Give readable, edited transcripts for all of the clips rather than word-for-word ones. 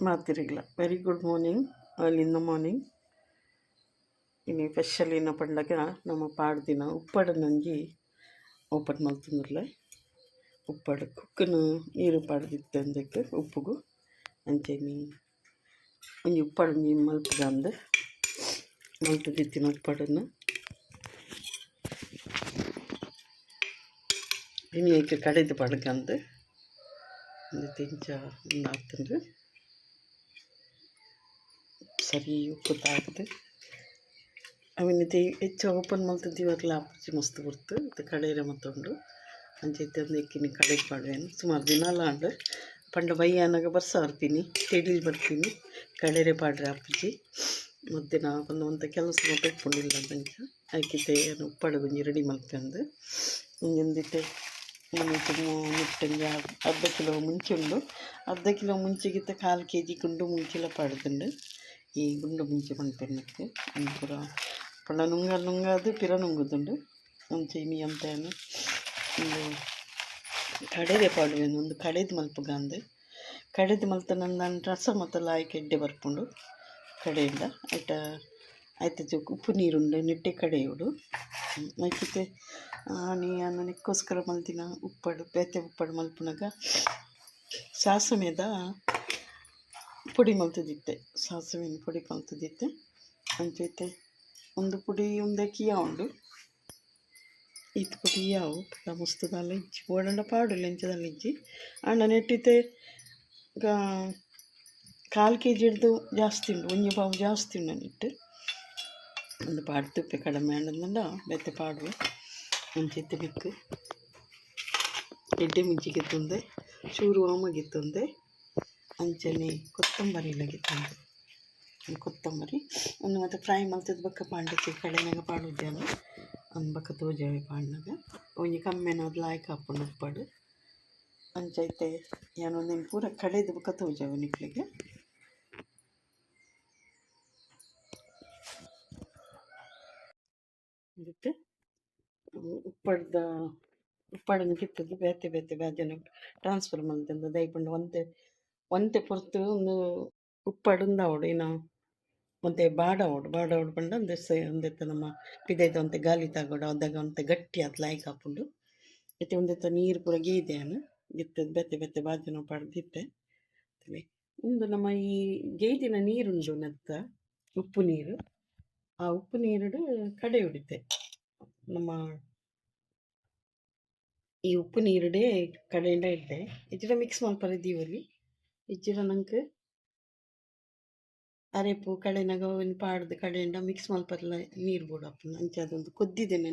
ಮಾತಿರಲಿಲ್ಲ. Very good morning, early in the morning. ಇನ್ನು ಸ್ಪೆಷಲಿನ ಪಂಡಗ ನಮ್ಮ ಪಾಡ್ದಿನ ಉಪ್ಪಡ ನಂಜಿ ಓಪನ್ ಮಲ್ತಂದ್ರಲ್ಲ. ಉಪ್ಪಡು ಕುಕ್ಕನು ನೀರು ಪಾಡ್ದಿತ್ತು ಅಂದಕ್ಕೆ ಉಪ್ಪುಗು ಅಂಚೆನಿ ಒಂಜಿ ಉಪ್ಪಡು ನೀ ಮಲ್ಪದ ಅಂದು ಮಲ್ತದಿತ್ತಿನ ಉಪ್ಪಡನ್ನು ಇನಿಯಕ್ಕೆ ಕಡೆದು ಪಡ್ಕಂದು ಒಂದು ತಿಂಚ ಒಂದು ಹಾಕ್ತಂದು ಸರಿ ಉಪ್ಪು ತಾಗ್ದು ಅವನಿದೆ ಹೆಚ್ಚು ಓಪನ್ ಮಲ್ತಿದ್ದೀವಾಗಲ ಅಪ್ಪಚ್ಚಿ ಮಸ್ತ್ ಬರ್ತು ಮತ್ತು ಕಡೆಯರೆ ಮತ್ತೊಂಡು ಅಂಚೈತೆ ಒಂದು ಎಕ್ಕಿನಿ ಕಡೆಗೆ ಮಾಡುವೇನು ಸುಮಾರು ದಿನ ಅಲ್ಲ ಅಂಡು ಪಂಡ ಬಯ್ಯಾನಾಗ ಬರ್ತೀನಿ ತೆಡಿಲಿ ಬರ್ತೀನಿ ಕಡೆರೆ ಪಾಡ್ರೆ ಅಪ್ಪಚ್ಚಿ ಮಧ್ಯಾಹ್ನ ಒಂದು ಕೆಲಸ ಮಟ್ಟಿಲ್ಲ ಬಂಚ ಹಾಕಿದ್ದೆ ಉಪ್ಪಡು ಒಂಜಿ ರೆಡಿ ಮಲ್ಕೊಂಡು ಒಂದಿಟ್ಟೆ ಮುಟ್ಟಂಗೆ ಅರ್ಧ ಕಿಲೋ ಮುಂಚೆ ಉಂಡು. ಅರ್ಧ ಕಿಲೋ ಮುಂಚೆಗಿತ್ತ 1/4 kg ಗುಂಡು ಮುಂಚೆಲ್ಲ ಪಾಡ್ದುಂಡು. ಈ ಗುಂಡು ಮುಂಚೆ ಮಲ್ಪೆನ್ನಕ್ಕೆ ಪೂರ ಪಂಡ ನುಂಗಾದು ಪಿರ ನುಂಗುದುಂಡು ಮುಂಚೆ ಮೀ ಅಂತೇನು ಒಂದು ಕಡೆದೆ ಪಾಡುವೇನು ಒಂದು ಕಡೆದು ಮಲ್ಪಗ ಅಂದು ಕಡೆದು ಮಲ್ತನಂದು ರಸ ಮತ್ತು ಲಾಯ್ಕೆ ಎಡ್ಡೆ ಬರ್ಪುಂಡು ಕಡೆಯಿಂದ ಆಯ್ತು ಉಪ್ಪು ನೀರುಂಡು ನೆಟ್ಟೆ ಕಡೆಯೋಡು ಆಯ್ತು ನಾನು ನೆಕ್ಕೋಸ್ಕರ ಮಲ್ತಿನ ಉಪ್ಪಡು ಬೇತೆ ಉಪ್ಪಡು ಮಲ್ಪುನಾಗ ಸಾಸಿವೆದ ಪುಡಿ ಮಲ್ತದಿತ್ತೆ. ಸಾಸಿವೆನ ಪುಡಿ ಮಲ್ತದಿತ್ತೆ ಅಂಚೈತೆ ಒಂದು ಪುಡಿ ಒಂದೇ ಕಿಯ ಉಂಡು ಇದು ಪುಡಿ ಯಾವು ಮಸ್ತದಲ್ಲ ಇಜ್ಜಿ ಓಡಂಡ ಪಾಡು ಲೆಂಚದಲ್ಲಿ ಇಜ್ಜಿ ಅಂಡ ನೆಟ್ಟಿತೆ 1/4 kg ಹಿಡ್ದು ಜಾಸ್ತಿ ಉಂಡು ಒಂಜಿ ಪಾವು ಜಾಸ್ತಿ ಉಂಡು ನೆಟ್ಟು ಒಂದು ಪಾಡು ತುಪ್ಪೆ ಕಡಿಮೆ ಅಂಡಂದ ಬೆತ್ತೆ ಪಾಡು ಅಂಚೈತೆ ಬೆಕ್ಕು ಎಡ್ಡೆ ಮುಂಚಿಗೆ ತಂದೆ ಚೂರು ಓಮಗಿತ್ತಂದೆ ಅಂಚನೆ ಕೊತ್ತಂಬರಿ ಇಲ್ಲಗಿತ್ತಂದೆ ಕೊತ್ತಂಬರಿ ಒಂದು ಮತ್ತು ಫ್ರೈ ಮಲ್ತದ ಬಕ್ಕ ಪಾಂಡಕ್ಕೆ ಕಡೆನಾಗ ಪಾಡುದೇನು ಒಂದು ಬಕ್ಕ ತೋಜಾವೆ ಪಾಂಡಾಗ ಒಂಜಿ ಕಮ್ಮೆನಾದ ಲಾಯ್ಕ್ ಹಾಕೊಂಡು ಉಪ್ಪಾಡು ಅಂಚೈತೆ ಏನೊಂದೇನು ಪೂರ ಕಡೆದು ಬಕ್ಕ ತೋಜಾವೆ ನಿಕ್ಲಿಗೆ ಅದಕ್ಕೆ ಉಪ್ಪಡನ್ನು ಕಿತ್ತದ್ದು ಬೇತೆ ಬೇಜನ ಟ್ರಾನ್ಸ್ಫರ್ ಮಲ್ತಂದು ದಯಪಂಡು ಒಂತೆ ಪೊರ್ತು ಒಂದು ಉಪ್ಪಡುಂದು ಅವಡು ಇನ್ನು ಒಂತೆ ಬಾಡವಡು ಪಂಡ ಒಂದೆತ್ತ ನಮ್ಮ ಪಿದೈತ ಒಂತೆ ಗಾಲಿ ತಗೋಡು ಅದಾಗ ಒಂತೆ ಗಟ್ಟಿ ಅದು ಲಾಯ್ಕ್ ಹಾಕೊಂಡು ಮತ್ತೆ ಒಂದೆತ್ತ ನೀರು ಪೂರ ಗೇಯ್ದೆನು ಗಿತ್ತದ ಬೇತೆ ಬಾಜನ ಪಡ್ದಿತ್ತೆ ಒಂದು ನಮ್ಮ ಈ ಗೇಯ್ದಿನ ನೀರುಂಡು ನೆತ್ತ ಉಪ್ಪು ನೀರು ಆ ಉಪ್ಪು ನೀರು ಕಡೆ ಹೊಡಿತೆ ನಮ್ಮ ಈ ಉಪ್ಪು ನೀರುಡೆ ಕಡೆಯಿಂದ ಇಟ್ಟೆ ಇಜ್ಜಿಡ ಮಿಕ್ಸ್ ಮಲ್ಪರಿದ್ದೀವಲ್ಲಿ ಇಜ್ಜಿಡ ನಂಗೆ ಅರೆಪು ಕಡೆನಾಗ ಒಂದು ಪಾಡ್ದು ಕಡೆಯಿಂದ ಮಿಕ್ಸ್ ಮಲ್ಪರ್ಲ ನೀರು ಬೋಡಪ್ಪ ಅಂಚೆ ಅದೊಂದು ಕೊದ್ದಿದಿನ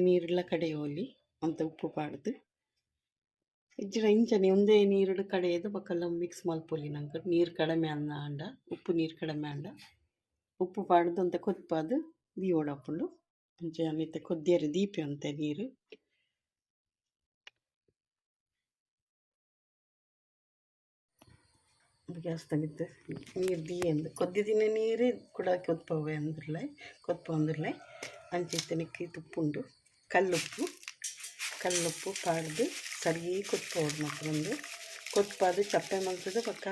ನೀರೆಲ್ಲ ಕಡೆಯೋಲಿ ಅಂತ ಉಪ್ಪು ಪಾಡ್ದು ಇಜ್ಜಿಡ ಇಂಚನೆ ಒಂದೇ ನೀರು ಕಡೆಯದು ಪಕ್ಕಲ್ಲ ಮಿಕ್ಸ್ ಮಲ್ಪೊಲಿ ನಂಗೆ ನೀರು ಕಡಿಮೆ ಅಂಡ ಉಪ್ಪು ನೀರು ಕಡಿಮೆ ಅಂಡ ಉಪ್ಪು ಪಾಡ್ದು ಅಂತ ಕೊತ್ಪಾದು ದೀವೋಡಪ್ಪುಂಡು ಅಂಚೆ ಅನ್ನಿತ್ತೆ ಕೊದ್ದಿಯರು ದೀಪೆ ಅಂತೆ ನೀರು ಗ್ಯಾಸ್ ತೆಗಿತು ನೀರು ದೀಯಂದು ಕೊದ್ದಿದಿನ ನೀರು ಕೂಡ ಕೊತ್ಪವೆ ಅಂದ್ರಲೆ ಅಂಚೆ ನಿಕ್ಕಿ ತುಪ್ಪುಂಡು ಕಲ್ಲುಪ್ಪು ಪಾಡ್ದು ಸರಿ ಕೊತ್ಪೋಡು ಮತ್ತೊಂದು ಕೊತ್ಪಾದು ಚಪ್ಪೆ ಮಲ್ತದ ಪಕ್ಕ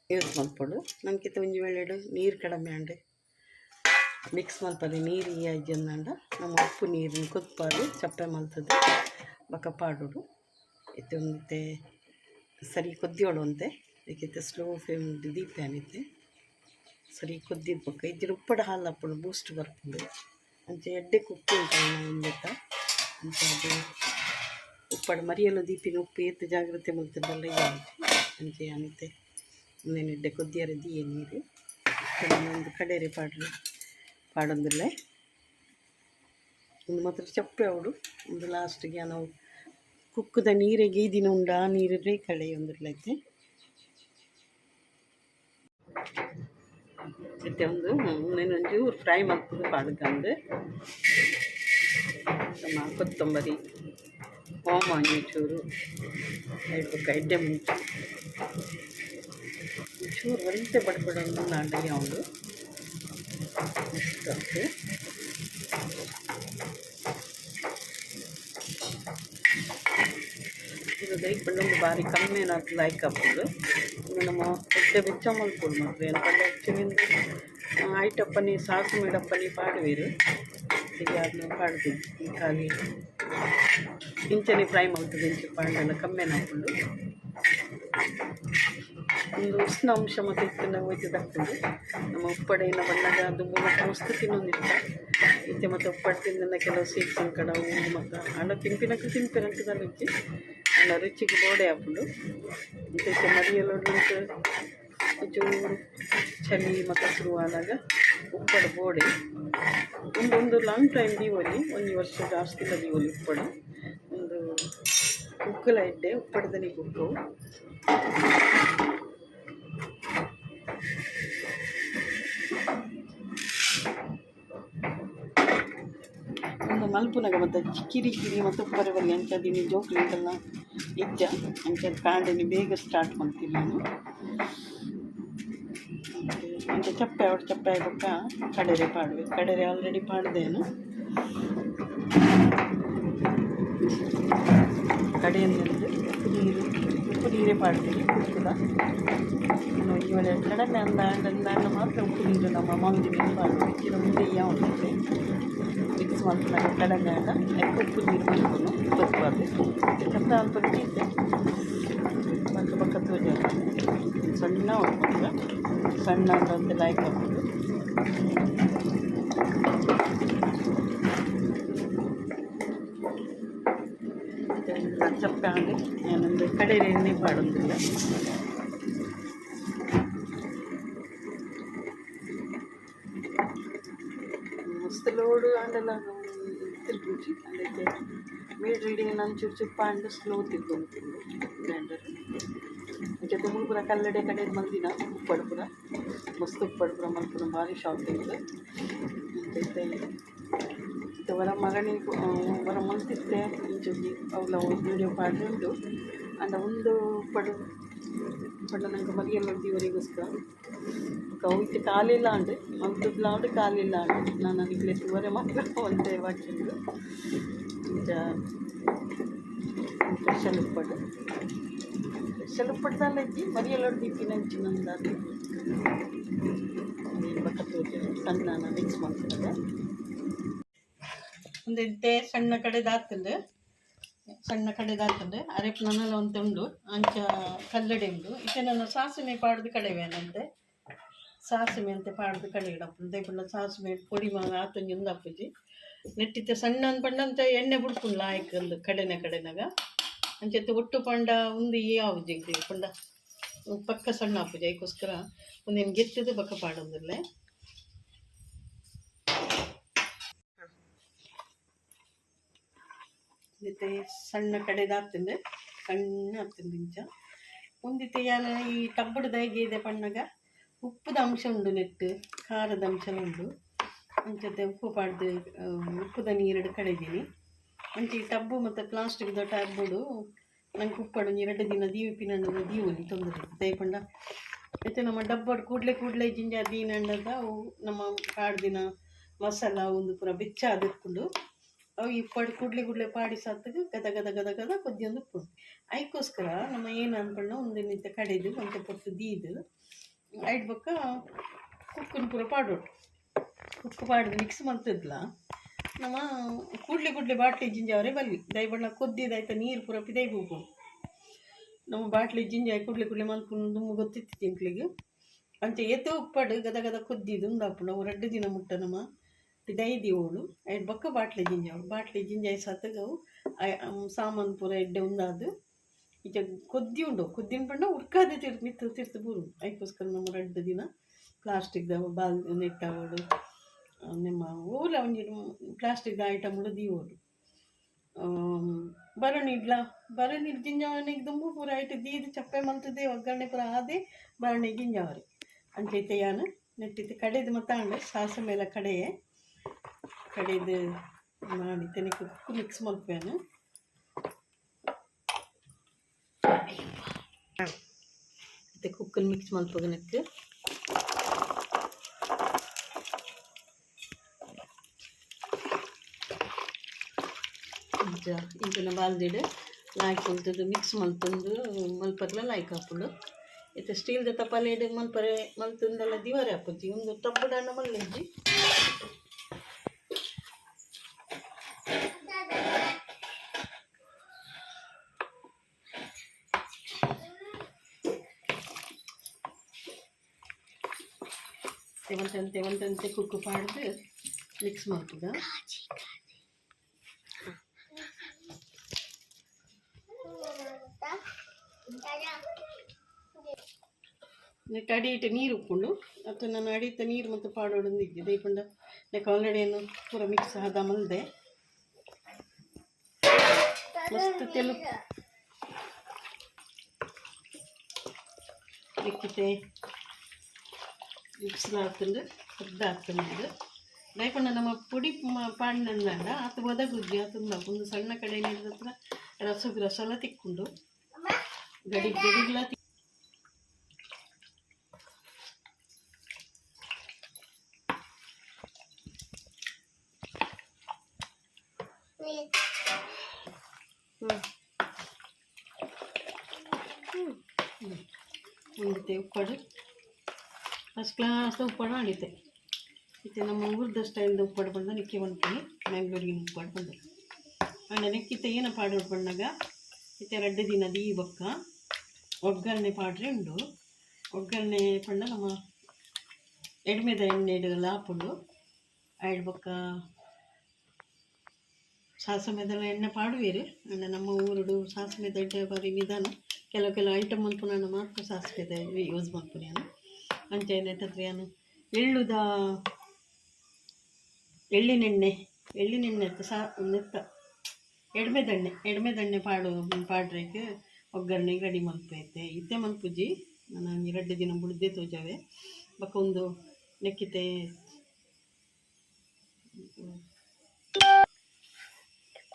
ಯೂಸ್ ಮಲ್ಪೋಡು ನಂಗೆ ಒಂಜಿ ವೇಳೆಡು ನೀರು ಕಡಿಮೆ ಅಂಡೆ ಮಿಕ್ಸ್ ಮಲ್ಪದೆ ನೀರು ಈ ಅಜ್ಜಂದಂಡ ನಮ್ಮ ಉಪ್ಪು ನೀರಿನ ಕೊತ್ಪಾದು ಚಪ್ಪೆ ಮಲ್ತದೆ ಬಕ್ಕ ಪಾಡೋಡು ಇತ್ತೆ ಒಂದಿತ್ತೆ ಸರಿ ಕೊದ್ದಿಯೋಡು ಅಂತೆ ಏಕಿತ್ತೆ ಸ್ಲೋ ಫ್ಲೇಮ್ ದೀಪ ಏನಿತ್ತೆ ಸರಿ ಕೊದ್ದಿದ ಪಕ್ಕ ಇದ್ದಿನ ಉಪ್ಪಡ ಹಾಲು ಹಾಕೊಂಡು ಬೂಸ್ಟ್ ಬರ್ಕೊಂಡು ಅಂಚೆ ಎಡ್ಡೆ ಕುಪ್ಪು ಉಂಟ ಅಂತ ಅದು ಉಪ್ಪಡು ಮರಿಯಲು ದೀಪಿನ ಉಪ್ಪು ಎತ್ತು ಜಾಗ್ರತೆ ಮಲ್ತದಲ್ಲ ಅಂಚೆ ಏನಿತ್ತೆ ಒಂದೇನು ಎಡ್ಡೆ ಕೊದ್ದಿಯರ ದೀಯ ನೀರು ಒಂದು ಕಡೆರೆ ಪಾಡೊಂದಿಲ್ಲ ಒಂದು ಮಾತ್ರ ಚಪ್ಪೆ ಅವಡು ಒಂದು ಲಾಸ್ಟಿಗೆ ನಾವು ಕುಕ್ಕದ ನೀರಿಗೆ ಈ ದಿನ ಉಂಡು ಆ ನೀರೇ ಕಡೆ ಒಂದಿರ್ಲೈತೆ ಮತ್ತೆ ಒಂದು ಒಂಚೂರು ಫ್ರೈ ಮಾಡ್ಕೊಂಡು ಪಾಡ್ಕಂಡು ನಮ್ಮ ಕೊತ್ತಂಬರಿ ಓಮ ಚೂರು ಎಡ್ಡೆ ಮುಂಚೆ ಚೂರು ಒರಿತೆ ಪಡ್ಕೊಡೋದು ನಾಡಲಿ ಅವಳು ಇಷ್ಟಕ್ಕೆ ದೈಪಂಡು ಬಾರಿ ಕಮ್ಮಿ ಏನಾದ್ರು ಲೈಕ್ ಹಾಕೋದು ನಮ್ಮ ಹೊಟ್ಟೆ ಬೆಚ್ಚ ಮಲ್ಪೋದು ಮಾತ್ರ ಏನು ಪಂಡ ಹೆಚ್ಚಿನಿಂದ ಐಟಪ್ಪನಿ ಸಾಸು ಮೇಡಪ್ಪನಿ ಪಾಡುವೇರು ಈಗ ಅದನ್ನು ಪಾಡ್ತೀನಿ ಖಾಲಿ ಇಂಚನೆ ಫ್ರೈ ಮಾಡ್ತದೆ ಇಂಚೆ ಪಾಂಡೆಲ್ಲ ಕಮ್ಮಿ ಹಾಕೊಂಡು ಒಂದು ಉಷ್ಣ ಅಂಶ ಮತ್ತು ಇತ್ತಿನ ಒಯ್ತದಾಗ್ತದೆ ನಮ್ಮ ಉಪ್ಪಡೆಯನ್ನು ಬಣ್ಣದ ಅದು ಮೂಲಕ ಮಸ್ತು ತಿನ್ನೊಂದಿತ್ತ ಇತ್ತೆ ಮತ್ತು ಉಪ್ಪಟ್ಟು ತಿಂದ ಕೆಲವು ಸೀಟ್ ಸಂಕಡ ಹೂವು ಮತ್ತು ಹಣ್ಣು ತಿಂಪಿನಕ್ಕೆ ತಿಂಪಿನಂತದಲ್ಲಿ ಇಚ್ಚಿ ಹಣ್ಣು ರುಚಿಗೆ ಬೋಡೆ ಹಾಕೊಂಡು ಮತ್ತು ಮರಿಯಲ್ಲೊಂದು ಚೂರು ಚಳಿ ಮತ್ತು ಶುರುವಾದಾಗ ಉಪ್ಪಡ ಬೋಡೆ ಒಂದು ಲಾಂಗ್ ಟೈಮ್ ದೀವಲಿ 1 ವರ್ಷ ಜಾಸ್ತಿ ದೀವಲಿ ಉಪ್ಪಡ ಒಂದು ಕುಕ್ಕಲ ಇಡ್ಡೆ ಉಪ್ಪಡದಲ್ಲಿ ಕುಕ್ಕು ಒಂದು ಮಲ್ಪುನಾಗ ಮತ್ತು ಕಿರಿ ಮತ್ತು ಉಪ್ಪರೆ ಬರಲಿ ಅಂಚದಿನಿ ಜೋಕ್ಲಿಂಟೆಲ್ಲ ಇಜ್ಜ ಅಂಚ ಕಾಂಡನಿ ಬೇಗ ಸ್ಟಾರ್ಟ್ ಮಾಡ್ತೀನಿ ನಾನು ಅಂಚ ಚಪ್ಪೆ ಆಗಬೇಕ ಕಡೆರೆ ಪಾಡುವೆ ಕಡೆರೆ ಆಲ್ರೆಡಿ ಪಾಡ್ದೇನು ಕಡೆಯಲ್ಲಿ ಉಪ್ಪು ನೀರೇ ಪಾಡ್ತೀನಿ ಕುಕ್ಕುದ ಇನ್ನು ಇವಳ ಕಡಿಮೆ ಅಂದ ಮಾತ್ರ ಉಪ್ಪು ನೀರು ನಮ್ಮ ಮಾವಿನ ಪಾಡು ಇನ್ನು ಮುಂದೆ ಯಾವ ಮಿಕ್ಸ್ ಮಾಡ್ತಾರೆ ಕಡಿಮೆ ಆಗ ಉಪ್ಪು ನೀರು ಮಾಡ್ಕೊಂಡು ಬದುಕಬಾರ್ದು ಚಪ್ಪ ಅಲ್ಪ ಇದ್ದೆ ಮತ್ತು ಪಕ್ಕ ತೋಜ ಸಣ್ಣ ಹೊಡ್ಕೊಂಡು ಸಣ್ಣ ಅಂತ ಲೈಕ್ ಹಾಕ್ಕೊಂಡು ಚಪ್ಪೆ ಆಗಿ ನಾನೊಂದು ಕಡೆಯ ಎಣ್ಣೆ ಪಾಡೋದಿಲ್ಲ ಮಸ್ತ್ ಲೋಡು ಅಂಡೆಲ್ಲ ತಿರುಗಿ ಅದಕ್ಕೆ ಮೇಡ್ ರೀಡಿಂಗ್ ನಂಚೂರು ಚಿಪ್ಪ ಅಂಡು ಸ್ಲೋ ತಿರ್ಕೊಂಡು ಗ್ರೈಂಡರ್ ಜೊತೆ ಮುಳುಪುರ ಕಲ್ಲಡೆ ಕಡೆ ಮಂದಿನ ಉಪ್ಪಡುಪುರ ಮಸ್ತ್ ಉಪ್ಪಡುಪುರ ಮಲ್ಪುರ ಭಾರಿ ಶಾಪಿಂಗ್ ಅಂತೈತೆ ಇದು ವರ ಮಗನಿ ವರ ಮಲ್ತಿತ್ತೆ ಇಂಚೊಂದು ಅವಳ ವೀಡಿಯೋ ಪಾಡಿ ಉಂಟು ಅಂಡ ಒಂದು ಪಡು ನಂಗೆ ಮರಿಯಲ್ಲ ಇವರಿಗೋಸ್ಕರ ಕವಿತೆ ಕಾಲಿಲ್ಲ ಅಂಡೆ ಮಲ್ತದ್ಲ ಅಂಡು ಕಾಲಿಲ್ಲ ಅಂಡೆ ನಾನು ನನಗೆ ಇವರೇ ಮಾತ್ರ ಒಂದೇ ವಾಚಿಂದು ಇಂಚ ಸ್ಪೆಷಲ್ ಉಪ್ಪಡು ಉಪ್ಪಡ್ದಲ್ಲ ಇಜ್ಜಿ ಮರಿಯಲ್ಲ ದೀಪಿನ ನಂಚಿನಂದಾಗಿ ಪಕ್ಕ ತೋಜ ಸಣ್ಣ ಮಿಕ್ಸ್ ಮಾಡ್ತಾರೆ ಒಂದು ಇದ್ದೆ ಸಣ್ಣ ಕಡೆದಾಗ್ತದೆ ಅರೆಪ್ ನನ್ನೆಲ್ಲ ಒಂದು ಉಂಡು ಅಂಚ ಕಲ್ಲಡೆ ಉಂಡು ಇತ್ತೆ ನಾನು ಸಾಸಿಮೆ ಪಾಡ್ದು ಕಡೆವೇನಂತೆ ಸಾಸಿಮೆ ಅಂತೆ ಪಾಡ್ದು ಕಡೆ ಇಡಪ್ಪ ದೇಪುಲ್ಲ ಸಾಸಿಮೆ ಪೊಡಿ ಮಾಗ ಆತಂಜಿ ಒಂದು ಅಪ್ಪಜಿ ನೆಟ್ಟಿತ್ತೆ ಸಣ್ಣ ಪಂಡಂತ ಎಣ್ಣೆ ಬಿಡ್ಕೊಂಡ್ಲ ಆಯ್ಕಂದು ಕಡೆನಾಗ ಅಂಚೆತ್ತೆ ಒಟ್ಟು ಪಂಡ ಒಂದು ಯಾವುದು ಜಿಗ್ದಿ ಪಂಡ ಪಕ್ಕ ಸಣ್ಣ ಅಪ್ಪಜಿ ಅದಕ್ಕೋಸ್ಕರ ಒಂದೇನು ಗೆತ್ತದು ಪಕ್ಕ ಪಾಡೋದಿಲ್ಲ ಮತ್ತೆ ಸಣ್ಣ ಕಡೆದಾಗ್ತದೆ ಸಣ್ಣ ಆಗ್ತದೆ ಇಂಚ ಒಂದಿತ್ತೆ ಯಾನ ಈ ಟಬ್ಬುಡ್ದ ಹೇಗೆ ಪಣ್ಣಗ ಉಪ್ಪುದ ಅಂಶ ಉಂಡು ನೆಟ್ಟು ಖಾರದ ಅಂಶ ಉಂಡು ಅಂಚತೆ ಉಪ್ಪು ಪಾಡ್ದು ಉಪ್ಪುದ ನೀರೆಡು ಕಡೆದೀನಿ ಅಂಚೆ ಈ ಟಬ್ಬು ಮತ್ತು ಪ್ಲಾಸ್ಟಿಕ್ದ ಟಬ್ಬುಡು ನಂಗೆ ಉಪ್ಪಡು 2 ದಿನ ದೀವಿಪಿನಂಡ ದೀವಲಿ ತೊಂದರೆ ದಯಪಂಡ ಮತ್ತೆ ನಮ್ಮ ಡಬ್ಬಡು ಕೂಡಲೇ ಜಿಂಜ ದೀನಂಡದ ಅವು ನಮ್ಮ ಕಾಡ್ದಿನ ಮಸಾಲ ಒಂದು ಪೂರ ಬೆಚ್ಚ ಅದಕ್ಕೊಂಡು ಅವು ಈ ಪಡು ಕೂಡಲೇ ಪಾಡಿ ಸಾತ್ಗೆ ಗದ ಕೊದ್ದಿಯೊಂದು ಉಪ್ಪು ಅದಕ್ಕೋಸ್ಕರ ನಮ್ಮ ಏನು ಅಂದ್ಕೊಂಡು ಒಂದು ನಿಂತ ಕಡೆದು ಒಂದು ಪೊಟ್ಟು ದೀದು ಐಡ್ ಬೊಕ್ಕ ಕುಕ್ಕನ ಪೂರ ಪಾಡೋಟು ಕುಕ್ಕು ಪಾಡಿದು ಮಿಕ್ಸ್ ಮಾಡ್ತಿದ್ಲ ನಮ್ಮ ಕೂಡಲೇ ಬಾಟ್ಲಿ ಜಿಂಜಾವರೆ ಬಲ್ಲಿ ದಯಬಣ್ಣ ಕೊದ್ದಿದಾಯ್ತ ನೀರು ಪೂರ ಪಿದೈ ಹೋಗ್ಬೋದು ನಮ್ಮ ಬಾಟ್ಲಿ ಜಿಂಜಾಯಿ ಕೂಡಲೇ ಮಲ್ಕೊಂಡು ತುಂಬ ಗೊತ್ತಿತ್ತು ತಿಂಕ್ಲಿಗೆ ಅಂಚ ಎತ್ತು ಉಪ್ಪಡು ಗದ ಕೊದ್ದಿದ್ದು ಒಂದು ಅಪ್ಪು ನಾವು 2 ದಿನ ಮುಟ್ಟ ನಮ್ಮ ಪಿದೈದಿ ಓಳು ಐದು ಬೊಕ್ಕ ಬಾಟ್ಲಿ ಜಿಂಜಾಯಿ ಸತ್ತಗವು ಸಾಮಾನು ಪೂರ ಎಡ್ಡೆ ಒಂದಾದು ಈಗ ಕೊದ್ದಿನ ಪಂಡ ಉರ್ಕಾದೆ ತಿರ್ತು ಬೂರು ಅದಕ್ಕೋಸ್ಕರ ನಮ್ಮ 2 ದಿನ ಪ್ಲಾಸ್ಟಿಕ್ದ ಬಾಲ್ ನೆಟ್ಟವಳು ನಿಮ್ಮ ಓಲ ಒಂಜಿ ಪ್ಲಾಸ್ಟಿಕ್ದ ಐಟಮ್ ದೀವೋಡು ಬರಣಿ ಜಿಂಜಾವನೆಗೆ ತುಂಬ ಪೂರ ಐಟು ದೀದು ಚಪ್ಪೆ ಮಲ್ತದೆ ಒಗ್ಗರಣೆ ಪೂರ ಆದೆ ಬರಣಿ ಜಿಂಜಾವರಿ ಅಂಚೈತೆ ಯಾನು ನೆಟ್ಟಿತ್ತು ಕಡೆದು ಮತ್ತಾಂಡೆ ಸಾಸ ಮೇಲೆ ಕಡೆದು ಮಾಡಿ ತೆನಕ್ಕೆ ಕುಕ್ಕು ಮಿಕ್ಸ್ ಮಲ್ಪೇನು ಮತ್ತೆ ಕುಕ್ಕಲ್ಲಿ ಮಿಕ್ಸ್ ಮಲ್ಪೋಗನಕ್ಕೆ ಇಂಚನ ಬಾಲ್ದಿಡು ಲಾಯ್ಕ್ ಉಂಟದು ಮಿಕ್ಸ್ ಮಲ್ತೊಂದು ಮಲ್ಪರ್ಲ ಲಾಯ್ಕ್ ಹಾಕೊಂಡು ಇತ್ತೆ ಸ್ಟೀಲ್ದ ತಪಾಲೆಡ್ ಮಲ್ಪರೆ ಮಲ್ತೊಂದೆಲ್ಲ ದಿವಾರಿ ಹಾಪುಜಿ ಒಂದು ಟಬ್ಬುಡನ್ನ ಮಲ್ಲೆಜ್ಜಿ ತೆವಂತಂತೆ ಕುಕ್ಕು ಪಾಡ್ದು ಮಿಕ್ಸ್ ಮಾಡ್ತದ ನೆಟ್ಟು ಅಡಿ ಇಟ್ಟು ನೀರು ಉಪ್ಪುಂಡು ಮತ್ತು ನಾನು ಅಡಿತ ನೀರು ಮತ್ತು ಪಾಡೋಡೊಂದು ಇದ್ದೆ ದೈಪಂಡ ನೆಕ್ ಆಲ್ರೆಡಿ ಏನು ಪೂರ ಮಿಕ್ಸ್ ಆದ ಮಲ್ದೆ ಮಸ್ತ್ ತೆಲು ಇಕ್ಕಿತೆ ಮಿಕ್ಸ್ ಹಾಕ್ತಂಡು ಅರ್ಧ ಹಾಕ್ತಂಡು ದೈಪಂಡ ನಮ್ಮ ಪುಡಿ ಪಾಡಿನಂದ ಆತ ಒದಗುಜ್ಜಿ ಆತಂದ ಒಂದು ಸಣ್ಣ ಕಡೆ ನೀರಿದ ಹತ್ರ ರಸ ತಿಕ್ಕೊಂಡು ಗಡಿಗ್ಲ ಒಂದಿತ್ತೆ ಉಪ್ಪಡು ಫಸ್ಟ್ ಕ್ಲಾಸ್ ಉಪ್ಪಡು ಆಡಿತೆ ಇತ್ತೆ ನಮ್ಮ ಊರ್ದ ಸ್ಟೈಲ್ದ ಉಪ್ಪಡು ಬಂದ ನಿಕ್ಕೆ ಬಂದ್ಕೊಂಡು ಮ್ಯಾಂಗ್ಳೂರಿನ ಉಪ್ಪಡು ಬಂದ ಅಂಡ ನೆಕ್ಕಿತ್ತೆ ಏನ ಪಾಡೋಡು ಬಂದಾಗ ಇತ್ತೆ 2 ದಿನ ದೀ ಬೊಕ್ಕ ಒಗ್ಗರಣೆ ಪಾಡ್ರೆ ಉಂಡು ಒಗ್ಗರಣೆ ಪಂಡ ನಮ್ಮ ಎಡ್ಮೆದ ಎಣ್ಣೆಡ್ಲ ಹಾಪುಂಡು ಆಯ್ಡು ಬೊಕ್ಕ ಸಾಸಮೆದೆಲ್ಲ ಎಣ್ಣೆ ಪಾಡುವೇರು ಅಂಡ ನಮ್ಮ ಊರುಡು ಸಾಸಮೆದ ಎಡ್ಡೆ ಬಾರಿ ನಿಧಾನ ಕೆಲವು ಐಟಮ್ ಮಲ್ಪುನ ಮಾತ್ರ ಸಾಸಿವೆದ ಯೂಸ್ ಮಲ್ಪುನಿ ನಾನು ಅಂಚೆನೆ ತತ್ರಿಯಾನು ಎಳ್ಳುದ ಎಳ್ಳಿನೆಣ್ಣೆ ನೆತ್ತ ಎಡ್ಮೆದಣ್ಣೆ ಪಾಡ್ರೆಗೆ ಒಗ್ಗರಣೆ ರೆಡಿ ಮಲ್ಪೈತೆ ಇತ್ತೆ ಮಲ್ಪುಜಿ ನಾನು 2 ದಿನ ಬುಡ್ದೆ ತೋಜಾವೆ ಬಕ್ಕ ಒಂದು ನೆಕ್ಕಿತೆ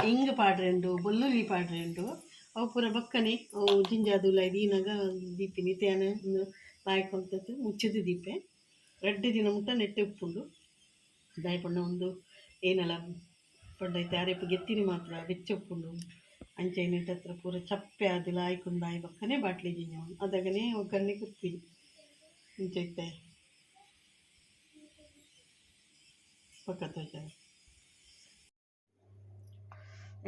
ಹಿಂಗೆ ಪಾಡ್ರೆ ಉಂಡು ಬೆಳ್ಳುಳ್ಳಿ ಪಾಡ್ರೆ ಉಂಡು ಅವು ಪೂರ ಬಕ್ಕನೆ ಅವು ಜಿಂಜಾದುಲ ದೀನಾಗ ದೀಪಿನಿ ತೇನೆ ಒಂದು ಲಾಯ್ಕೊಂತದ್ದು ಮುಚ್ಚಿದ್ದು ದೀಪೆ 2 ದಿನ ಮುಟ್ಟ ನೆಟ್ಟೆ ಉಪ್ಪುಂಡು ದಾಯ್ಪಣ್ಣ ಒಂದು ಏನೆಲ್ಲ ಪಂಡೈತೆ ಅರೆಪ ಗೆತ್ತಿನಿ ಮಾತ್ರ ಬೆಚ್ಚ ಉಪ್ಪುಂಡು ಅಂಚೆ ನೆಟ್ಟ ಹತ್ರ ಪೂರ ಚಪ್ಪೆ ಆದಿಲ್ಲ ಆಯ್ಕೊಂಡು ಆಯ್ ಬಕ್ಕನೆ ಬಾಟ್ಲಿ ಜಿಂಜ ಅದಾಗನೇ ಒಗ್ಗರಣೆ ಕುತ್ತೀನಿ ಮುಂಚೈತೆ ಪಕ್ಕ ತೋಜ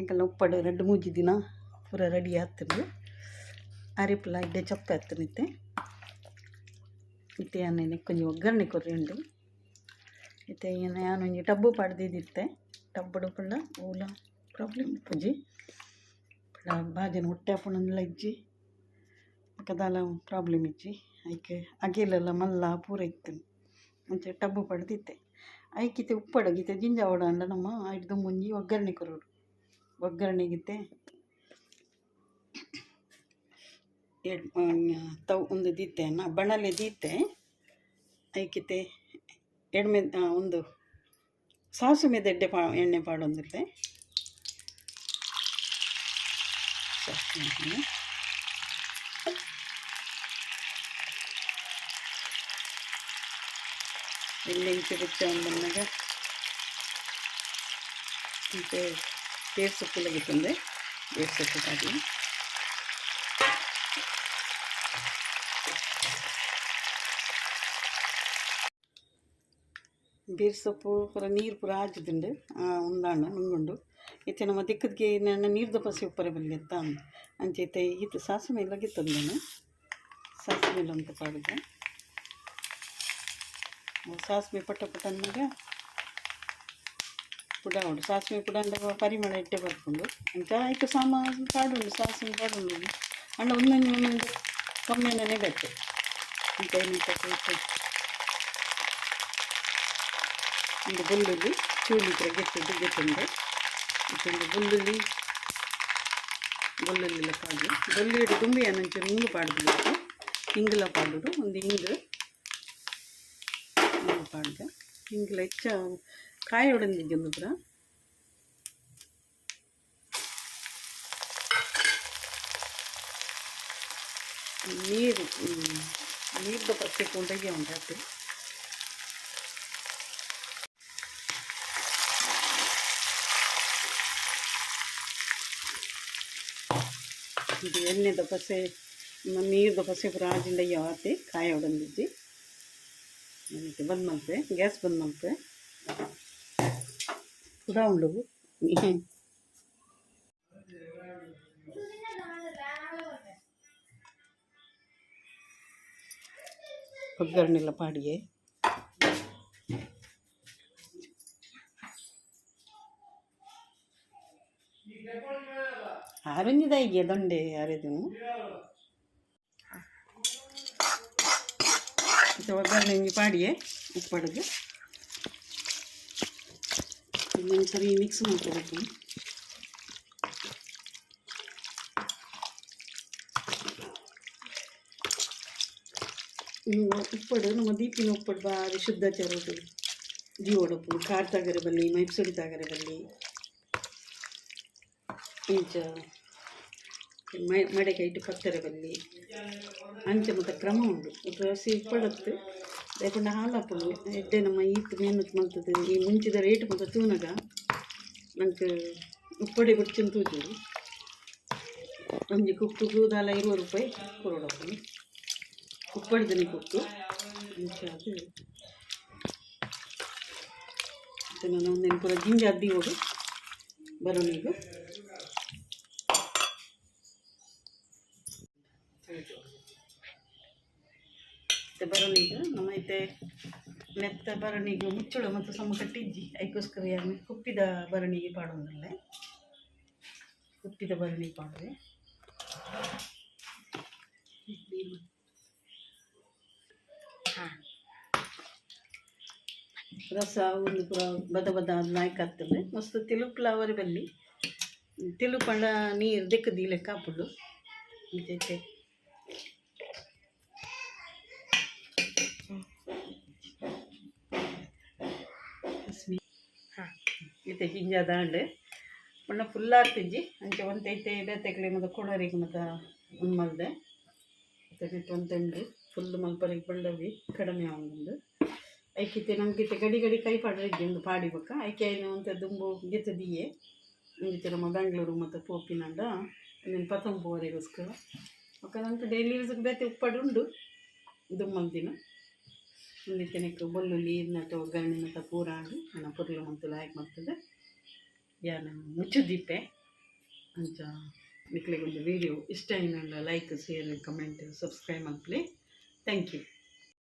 ಎಂಕಲ್ನ ಉಪ್ಪಡು 2-3 ದಿನ ಪೂರ ರೆಡಿ ಆಗ್ತದೆ ಅರೆಪುಲ ಇಡ್ಡೆ ಚಪ್ಪೆ ಆಗ್ತನಿತ್ತೆ ಇತ್ತೆ ಯಾನೆ ಕೊಂಚ ಒಗ್ಗರಣೆ ಕೊರ್ರಿ ಉಂಡು ಇತ್ತೆ ಯಾನೊಂಜಿ ಟಬ್ಬು ಪಡ್ದಿದ್ದಿತ್ತೆ ಟಬ್ಬುಡು ಪಂಡ ಓಲ ಪ್ರಾಬ್ಲಮ್ ಪುಜಿ ಪಂಡ ಬಾಜನ ಹೊಟ್ಟೆ ಹಾಪುಣಂದಿಲ್ಲ ಇಜ್ಜಿ ಅಕ್ಕದಾಲ ಪ್ರಾಬ್ಲಮ್ ಇಜ್ಜಿ ಐಕೆ ಅಗೆಲೆಲ್ಲ ಮಲ್ಲ ಪೂರ ಇತ್ತು ಮುಂಚೆ ಟಬ್ಬು ಪಡ್ದಿತ್ತೆ ಐಕಿತೆ ಉಪ್ಪಡಗಿತ್ತೆ ಜಿಂಜ ಓಡ ಅಂಡ ನಮ್ಮ ಐದು ಮುಂಜಿ ಒಗ್ಗರಣೆ ಕೊರೋಡು ಒಗ್ಗರಣೆಗಿತ್ತೆ ತವ್ ಒಂದು ದೀತೆ ಬಣಲೆ ದೀತೆ ಐಕಿತೆ ಎಡ್ಮೆ ಒಂದು ಸಾಸುಮೆದ ಎಣ್ಣೆ ಪಾಡೊಂದಿತ್ತೆ ಎಣ್ಣೆ ಇಂಚೆ ಬೆಚ್ಚ ಬಂದಾಗ ಇಂಚೆ ಬೇರ್ ಸೊಪ್ಪು ಲಗಿತ್ತಂದೆ ಬೇರ್ ಸೊಪ್ಪು ಕಾಡಿ ಬೇರ್ ಸೊಪ್ಪು ಪೂರ ನೀರು ಪೂರ ಆಜಿದುಂಡು ಉಂದಾಂಡ ನುಂಗುಂಡು ಇತ್ತೆ ನಮ್ಮ ದಿಕ್ಕದಿಗೆ ನನ್ನ ನೀರ್ದ ಪಸಿ ಉಪ್ಪರೆ ಬಲ್ಲಿ ಎತ್ತ ಅಂಚೆ ಇತ್ತೆ ಇದು ಸಾಸಿವೆ ಲಗಿತ್ತಂದೇನು ಸಾಸಿವೆ ಅಂತ ಪಾಡಿದೆ ಸಾಸಿವೆ ಪಟ್ಟ ಅಂದಾಗ ಪುಡ ಉಂಡು ಸಾಸಿವೆ ಪುಡ ಅಂದಾಗ ಪರಿಮಳ ಇಟ್ಟೆ ಬರ್ಕೊಂಡು ಅಂತ ಆಯ್ತು ಸಾಮಾನು ಪಾಡುಂಡು ಸಾಸಿವೆ ಪಾಡುಂಡು ಅಂಡ ಒಂದೊಂದು ಕಮ್ಮಿನೇ ಬೇಕು ಅಂತ ಏನಿತ್ತು ಒಂದು ಬೆಳ್ಳುಳ್ಳಿ ಚೂಲಿದ್ರೆ ಗೆತ್ತುಂಡು ಇದೊಂದು ಬೆಳ್ಳುಳ್ಳಿಲ ಪಾಡು ಬೆಳ್ಳುಳ್ಳಿ ತುಂಬಿ ಏನಂಚೂರು ಹಿಂಗು ಪಾಡ್ಬೇಕು ಹಿಂಗಲ ಪಾಡುಡು ಒಂದು ಹಿಂಗು ಪಾಡ್ದೆ ಹಿಂಗಲ ಹೆಚ್ಚ ಕಾಯಿ ಹೊಡೆದಿದ್ದು ಪೂರ ನೀರ್ದ ಪಚ್ಚೆ ಕೊಂಡಾಗೆ ಉಂಟಾಯ್ತು ಇದು ಎಣ್ಣೆ ದೋಸೆ ನೀರು ದೋಸೆ ಪೂರ ಆಜಿಂದ ಯಾವತ್ತೆ ಕಾಯಿ ಹೊಡಂದಿದ್ದಿ ನನಗೆ ಬಂದ್ ಮಲ್ಪೆ ಗ್ಯಾಸ್ ಬಂದ್ ಮಲ್ಪೆ ಪೂರ ಉಂಡು ಒಗ್ಗರಣೆಲ್ಲ ಪಾಡಿಗೆ ಆರಂಜಿದ ಹೀಗೆ ದೊಂಡೆ ಯಾರಿದು ಒಗ್ಗರಣೆ ಹಿಂಗೆ ಪಾಡಿಗೆ ಉಪ್ಪಡಿಗೆ ಇನ್ನೊಂದು ಸರಿ ಮಿಕ್ಸ್ ಮಾಡ್ಕೋಬೇಕು ಉಪ್ಪಡು ನಮ್ಮ ದೀಪಿನ ಉಪ್ಪಡು ಬಾರಿ ಶುದ್ಧ ಚರೋದು ಜೀವಡಪ್ಪು ಖಾರ ತಾಗರೆ ಬಲ್ಲಿ ಮೈಸೂರಿ ತಾಗರೆ ಬಲ್ಲಿ ಇಂಚ ಮಡೆಗೆ ಇಟ್ಟು ಕತ್ತರೆ ಬಲ್ಲಿ ಅಂಚ ಮತ್ತು ಕ್ರಮ ಉಂಡು ಹಸಿ ಉಪ್ಪಡತ್ತು ಯಾಕಂದ್ರೆ ಹಾಲು ಹಾಕೊಂಡು ಎಡ್ಡೆ ನಮ್ಮ ಈತು ಮೆನ್ನತ್ ಮಾಡ್ತದೆ ಈ ಮುಂಚಿದ ರೇಟ್ ಮತ್ತು ತೂನಗ ನಂಗೆ ಉಪ್ಪಡೆ ಬಿಡ್ಚಿನ ತೂಜು ಒಂಜಿ ಕುಕ್ಕು ದಾಲ 20 ರೂಪಾಯಿ ಕೊರೋಡಪ್ಪು ಉಪ್ಪಡಿದನಿ ಕುಕ್ಕು ಮುಂಚೆ ಅದು ನಾನು ಒಂದೇನು ಪೂರ ಗಿಂಜ ಅದ್ದಿ ಹೋಗು ಬರೋನಿಗೂ ಬರೋನಿಗ ನಮ್ಮೈತೆ ನೆತ್ತ ಬರಣಿಗೆ ಮುಚ್ಚಳು ಮತ್ತು ಸಮ ಕಟ್ಟಿಜ್ಜಿ ಅದಕ್ಕೋಸ್ಕರ ಯಾರು ಕುಪ್ಪಿದ ಬರಣಿಗೆ ಪಾಡೋದಲ್ಲೇ ಕುಪ್ಪಿದ ಬರಣಿ ಪಾಡ್ರೆ ರಸ ಒಂದು ಪೂರ ಬದ ನಾಯ್ಕ ಆಗ್ತದೆ ಮಸ್ತ್ ತಿಳುಪ್ಲವರೆ ಬಲ್ಲಿ ತಿಳುಪಂಡ ನೀರು ದೆಕ್ಕದಿ ಲೆಕ್ಕ ಹಾಪುಡು ಮುಂಚೆ ಇತ್ತೆ ಗಿಂಜ ದಾಂಡೆ ಪುಣ್ಣ ಫುಲ್ ಆಗ್ತಿಜ್ಜಿ ಅಂಚೆ ಒಂತೈತೆ ಬೇತೆಕ್ಲೆ ಮತ್ತು ಕೊಣರಿಗೆ ಮತ್ತು ಒಂದು ಮಲ್ದೆ ಒಂತೆಂಡು ಫುಲ್ ಮಲ್ಪರಿಗೆ ಬಂಡವಿ ಕಡಿಮೆ ಆಗೊಂಡು ಐಕಿತೆ ನಮ್ಗಿತ್ತೆ ಗಡಿ ಗಡಿ ಕೈ ಪಾಡ್ರಿದ್ದೆ ಒಂದು ಪಾಡಿ ಬಕ್ಕ ಐಕೆ ಐನು ಅಂತ ದುಂಬು ಗೆತ್ತದಿಯೇ ಇಂಜಿತ್ತೆ ನಮ್ಮ ಬೆಂಗಳೂರು ಮತ್ತು ಪೋಪಿನಂಡ ಇನ್ನೇನು ಪತಂಪುವರೆಗೋಸ್ಕರ ಅಕ್ಕ ನಂಗೆ ಡೈಲಿ ಯೂಸ್ಗೆ ಬೇತೆ ಉಪ್ಪಡು ಉಂಡು ದುಮ್ಮಲ್ ದಿನ ಒಂದಿತ್ತೆನಕ್ಕೆ ಬೆಳ್ಳುಳ್ಳಿ ಮತ್ತು ಒಗ್ಗರಣೆ ಮತ್ತು ಪೂರ ಆಡು ನನ್ನ ಪುರ್ಲು ಮತ್ತು ಲಾಯ್ಕ್ ಮಾಡ್ತದೆ ಯಾನು ಮುಚ್ಚುದಿಪ್ಪೆ ಅಂಚ ನಿಕ್ಲಿಗೊಂದು ವಿಡಿಯೋ ಇಷ್ಟ ಏನಲ್ಲ ಲೈಕ್ ಶೇರ್ ಕಮೆಂಟ್ ಸಬ್ಸ್ಕ್ರೈಬ್ ಮಾಡ್ಲಿ ಥ್ಯಾಂಕ್ ಯು.